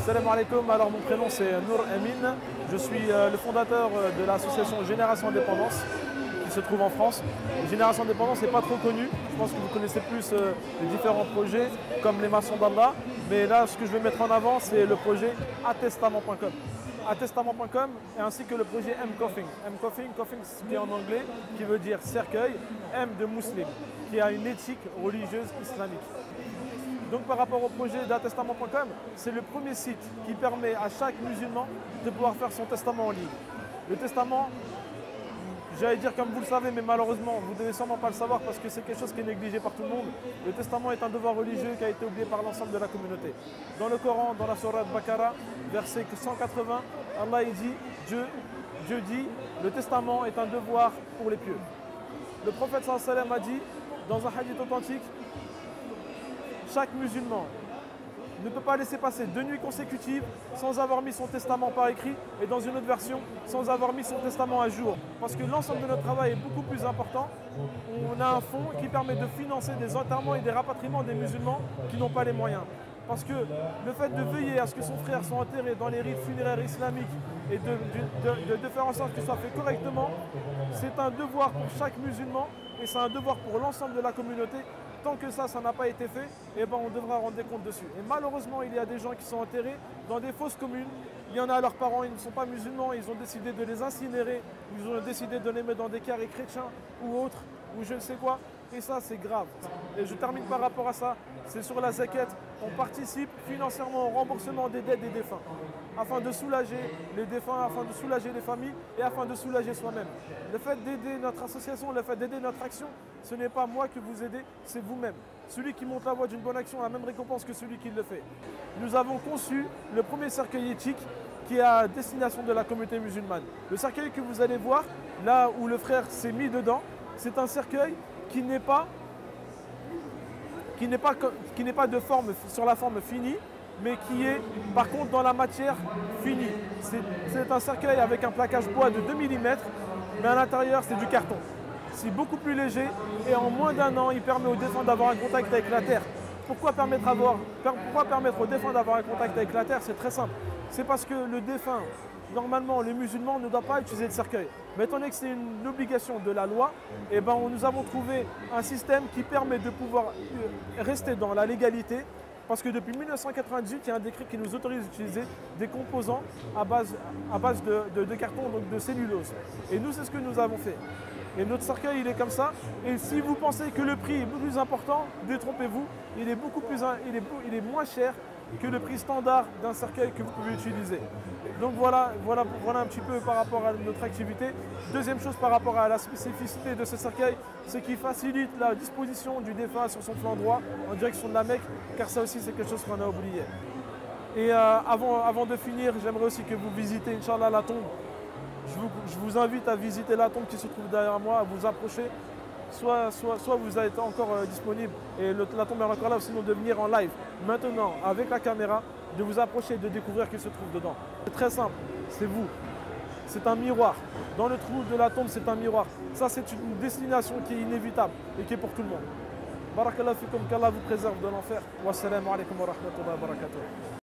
Salam alaikum, alors mon prénom c'est Nour Amin, je suis le fondateur de l'association Génération Indépendance qui se trouve en France. Génération Indépendance n'est pas trop connue, je pense que vous connaissez plus les différents projets comme les maçons d'Allah, mais là ce que je vais mettre en avant c'est le projet atestament.com. Atestament.com ainsi que le projet M-Coffing. M-Coffing, ce qui est en anglais, qui veut dire cercueil, M de musulman, qui a une éthique religieuse islamique. Donc par rapport au projet d'atestament.com, c'est le premier site qui permet à chaque musulman de pouvoir faire son testament en ligne. Le testament, j'allais dire comme vous le savez, mais malheureusement, vous ne devez sûrement pas le savoir parce que c'est quelque chose qui est négligé par tout le monde. Le testament est un devoir religieux qui a été oublié par l'ensemble de la communauté. Dans le Coran, dans la sourate Baqara, verset 180, Allah il dit, Dieu dit, le testament est un devoir pour les pieux. Le prophète sallallahu alayhi wa sallam a dit, dans un hadith authentique, chaque musulman ne peut pas laisser passer 2 nuits consécutives sans avoir mis son testament par écrit et dans une autre version, sans avoir mis son testament à jour. Parce que l'ensemble de notre travail est beaucoup plus important. On a un fonds qui permet de financer des enterrements et des rapatriements des musulmans qui n'ont pas les moyens. Parce que le fait de veiller à ce que son frère soit enterré dans les rites funéraires islamiques et de faire en sorte qu'il soit fait correctement, c'est un devoir pour chaque musulman et c'est un devoir pour l'ensemble de la communauté. Tant que ça n'a pas été fait, eh ben on devra rendre des comptes dessus. Et malheureusement, il y a des gens qui sont enterrés dans des fosses communes. Il y en a, leurs parents, ils ne sont pas musulmans, ils ont décidé de les incinérer, ils ont décidé de les mettre dans des carrés chrétiens ou autres, ou je ne sais quoi. Et ça, c'est grave. Et je termine par rapport à ça, c'est sur la zakat. On participe financièrement au remboursement des dettes des défunts, afin de soulager les défunts, afin de soulager les familles et afin de soulager soi-même. Le fait d'aider notre association, le fait d'aider notre action, ce n'est pas moi que vous aidez, c'est vous-même. Celui qui monte la voie d'une bonne action a la même récompense que celui qui le fait. Nous avons conçu le premier cercueil éthique qui est à destination de la communauté musulmane. Le cercueil que vous allez voir, là où le frère s'est mis dedans, c'est un cercueil qui n'est pas de forme, sur la forme finie, mais qui est par contre dans la matière finie. C'est un cercueil avec un plaquage bois de 2 mm, mais à l'intérieur c'est du carton. C'est beaucoup plus léger et en moins d'1 an, il permet aux défunts d'avoir un contact avec la terre. Pourquoi permettre aux défunts d'avoir un contact avec la terre? C'est très simple. C'est parce que le défunt, normalement, le musulman ne doit pas utiliser de cercueil. Mais étant donné que c'est une obligation de la loi, eh ben, nous avons trouvé un système qui permet de pouvoir rester dans la légalité. Parce que depuis 1998, il y a un décret qui nous autorise à utiliser des composants à base de carton, donc de cellulose. Et nous, c'est ce que nous avons fait. Et notre cercueil, il est comme ça. Et si vous pensez que le prix est plus important, détrompez-vous, il est moins cher que le prix standard d'un cercueil que vous pouvez utiliser. Donc voilà un petit peu par rapport à notre activité. Deuxième chose par rapport à la spécificité de ce cercueil, c'est qu'il facilite la disposition du défunt sur son flanc droit en direction de la Mecque, car ça aussi c'est quelque chose qu'on a oublié. Et avant de finir, j'aimerais aussi que vous visitez, Inch'Allah, la tombe. Je vous invite à visiter la tombe qui se trouve derrière moi, à vous approcher. Soit vous êtes encore disponible et la tombe est encore là, sinon de venir en live maintenant avec la caméra, de vous approcher et de découvrir ce qui se trouve dedans. C'est très simple, c'est vous. C'est un miroir. Dans le trou de la tombe, c'est un miroir. Ça, c'est une destination qui est inévitable et qui est pour tout le monde. Barakallahu fikum, qu'Allah vous préserve de l'enfer. Wassalamu alaikum wa rahmatullahi wa barakatuh.